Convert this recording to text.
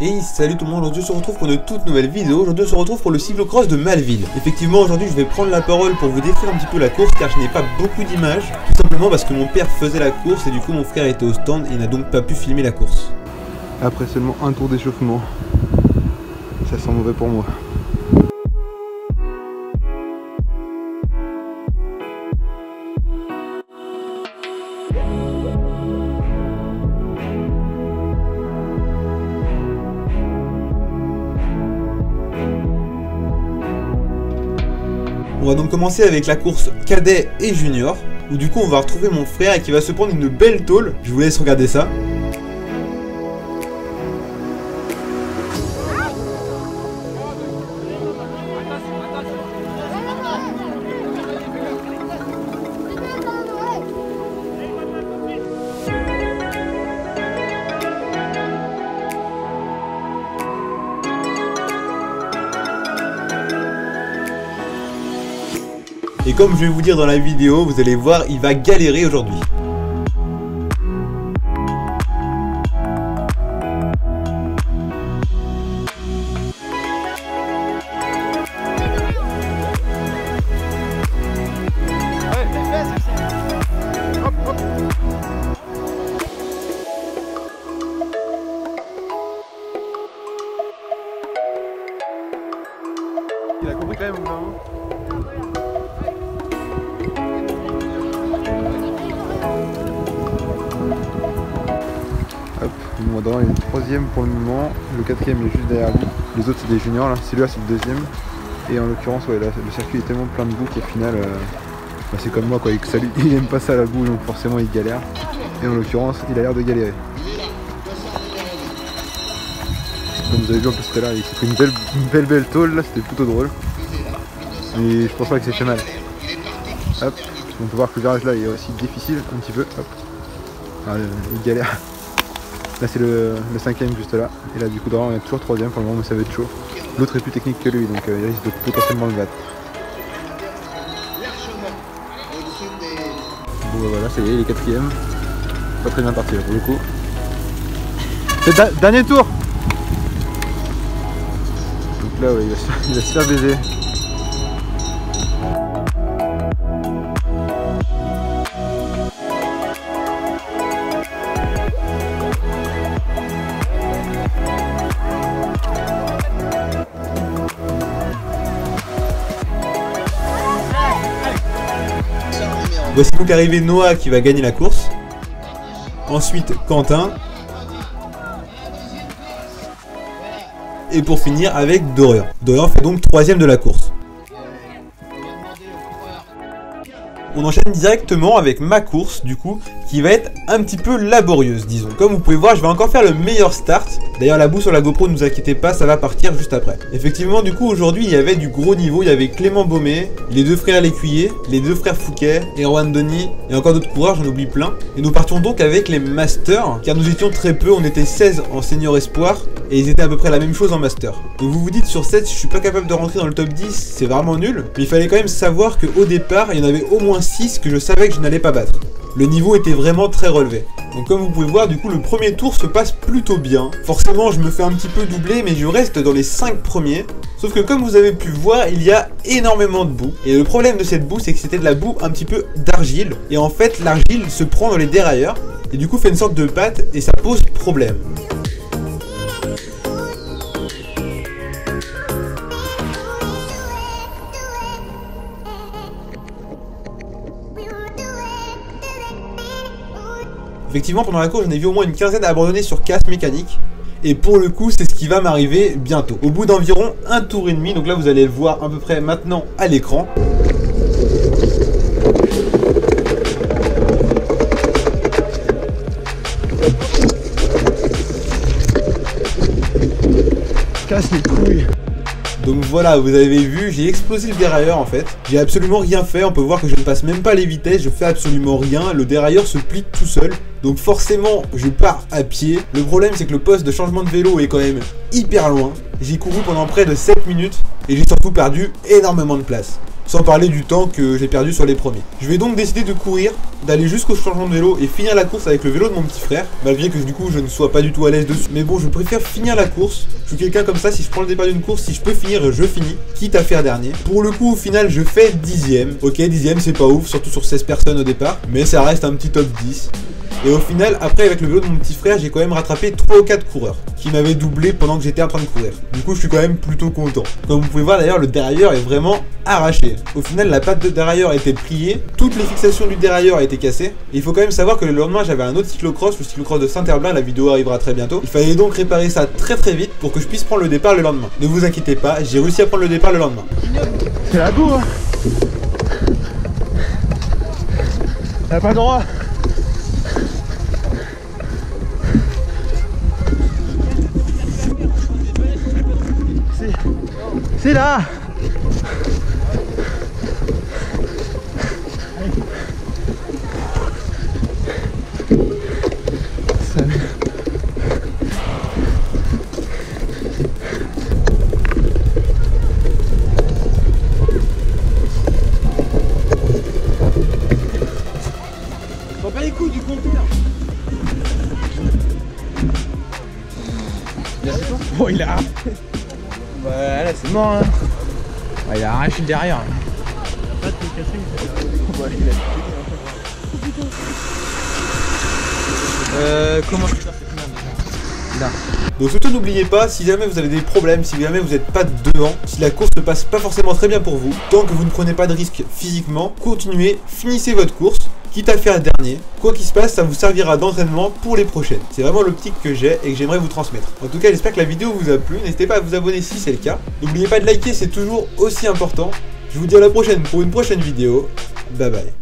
Et salut tout le monde, aujourd'hui on se retrouve pour une toute nouvelle vidéo. Aujourd'hui on se retrouve pour le cyclocross de Malville. Effectivement aujourd'hui je vais prendre la parole pour vous décrire un petit peu la course, car je n'ai pas beaucoup d'images. Tout simplement parce que mon père faisait la course et du coup mon frère était au stand et n'a donc pas pu filmer la course. Après seulement un tour d'échauffement, ça sent mauvais pour moi. On va donc commencer avec la course cadet et junior, où du coup on va retrouver mon frère qui va se prendre une belle tôle. Je vous laisse regarder ça. Et comme je vais vous dire dans la vidéo, vous allez voir, il va galérer aujourd'hui. Il a compris quand même, non? Hop, le Moindran il est troisième pour le moment, le quatrième est juste derrière lui. Les autres c'est des juniors là, celui-là c'est le deuxième. Et en l'occurrence ouais, là, le circuit est tellement plein de boue qu'au final bah, c'est comme moi quoi, il aime pas ça la boue donc forcément il galère. Et en l'occurrence il a l'air de galérer. Comme vous avez vu en plus tout à l'heure il s'est pris une belle tôle là, c'était plutôt drôle. Mais je pense pas que c'est fait mal. Hop, on peut voir que le virage là il est aussi difficile un petit peu. Hop. Ah, il galère. Là c'est le cinquième juste là. Et là du coup Doran est toujours troisième pour le moment mais ça va être chaud. L'autre est plus technique que lui donc il risque de potentiellement le battre. Bon bah voilà, ça y est, il est quatrième. Pas très bien parti là pour le coup. C'est le dernier tour. Donc là ouais, il va se faire baiser. Voici donc arrivé Noah qui va gagner la course. Ensuite Quentin. Et pour finir avec Dorian. Dorian fait donc troisième de la course. On enchaîne directement avec ma course du coup, qui va être un petit peu laborieuse disons. Comme vous pouvez voir, je vais encore faire le meilleur start. D'ailleurs la boue sur la GoPro, ne vous inquiétez pas, ça va partir juste après. Effectivement du coup aujourd'hui il y avait du gros niveau, il y avait Clément Baumet, les deux frères Lécuyer, les deux frères Fouquet, Erwan Denis et encore d'autres coureurs, j'en oublie plein. Et nous partions donc avec les masters, car nous étions très peu, on était 16 en senior espoir et ils étaient à peu près la même chose en master. Donc vous vous dites sur 7, je suis pas capable de rentrer dans le top 10, c'est vraiment nul. Mais il fallait quand même savoir qu'au départ, il y en avait au moins 6 que je savais que je n'allais pas battre. Le niveau était vraiment très relevé. Donc comme vous pouvez voir, du coup le premier tour se passe plutôt bien. Forcément je me fais un petit peu doubler mais je reste dans les 5 premiers. Sauf que comme vous avez pu voir, il y a énormément de boue. Et le problème de cette boue, c'est que c'était de la boue un petit peu d'argile. Et en fait l'argile se prend dans les dérailleurs et du coup fait une sorte de pâte et ça pose problème. Effectivement, pendant la course, j'en ai vu au moins une quinzaine abandonner sur casse mécanique. Et pour le coup, c'est ce qui va m'arriver bientôt. Au bout d'environ un tour et demi, donc là vous allez le voir à peu près maintenant à l'écran. Casse les couilles. Donc voilà, vous avez vu, j'ai explosé le dérailleur en fait. J'ai absolument rien fait, on peut voir que je ne passe même pas les vitesses, je fais absolument rien. Le dérailleur se plie tout seul. Donc forcément, je pars à pied. Le problème, c'est que le poste de changement de vélo est quand même hyper loin. J'ai couru pendant près de 7 minutes et j'ai surtout perdu énormément de place. sans parler du temps que j'ai perdu sur les premiers. Je vais donc décider de courir, d'aller jusqu'au changement de vélo et finir la course avec le vélo de mon petit frère, malgré que du coup je ne sois pas du tout à l'aise dessus. Mais bon, je préfère finir la course. Je suis quelqu'un comme ça, si je prends le départ d'une course, si je peux finir, je finis, quitte à faire dernier. Pour le coup, au final, je fais 10ème. Ok, 10ème, c'est pas ouf, surtout sur 16 personnes au départ, mais ça reste un petit top 10. Et au final, après avec le vélo de mon petit frère, j'ai quand même rattrapé 3 ou 4 coureurs qui m'avaient doublé pendant que j'étais en train de courir. Du coup, je suis quand même plutôt content. Comme vous pouvez voir d'ailleurs, le dérailleur est vraiment arraché. Au final, la patte de dérailleur a été pliée, toutes les fixations du dérailleur ont été cassées. Et il faut quand même savoir que le lendemain, j'avais un autre cyclocross, le cyclocross de Saint-Herblain, la vidéo arrivera très bientôt. Il fallait donc réparer ça très vite pour que je puisse prendre le départ le lendemain. Ne vous inquiétez pas, j'ai réussi à prendre le départ le lendemain. C'est la boue, hein. Y'a pas droit. C'est là. Salut. Prends pas les coups du compteur. Oh, il a. Bah là c'est mort hein. Ouais, il a arraché le derrière. Pas de casser, Comment Là. Donc surtout n'oubliez pas, si jamais vous avez des problèmes, si jamais vous n'êtes pas devant, si la course ne passe pas forcément très bien pour vous, tant que vous ne prenez pas de risque physiquement, continuez, finissez votre course, quitte à faire dernier. Quoi qu'il se passe, ça vous servira d'entraînement pour les prochaines. C'est vraiment l'optique que j'ai et que j'aimerais vous transmettre. En tout cas, j'espère que la vidéo vous a plu. N'hésitez pas à vous abonner si c'est le cas. N'oubliez pas de liker, c'est toujours aussi important. Je vous dis à la prochaine pour une prochaine vidéo. Bye bye.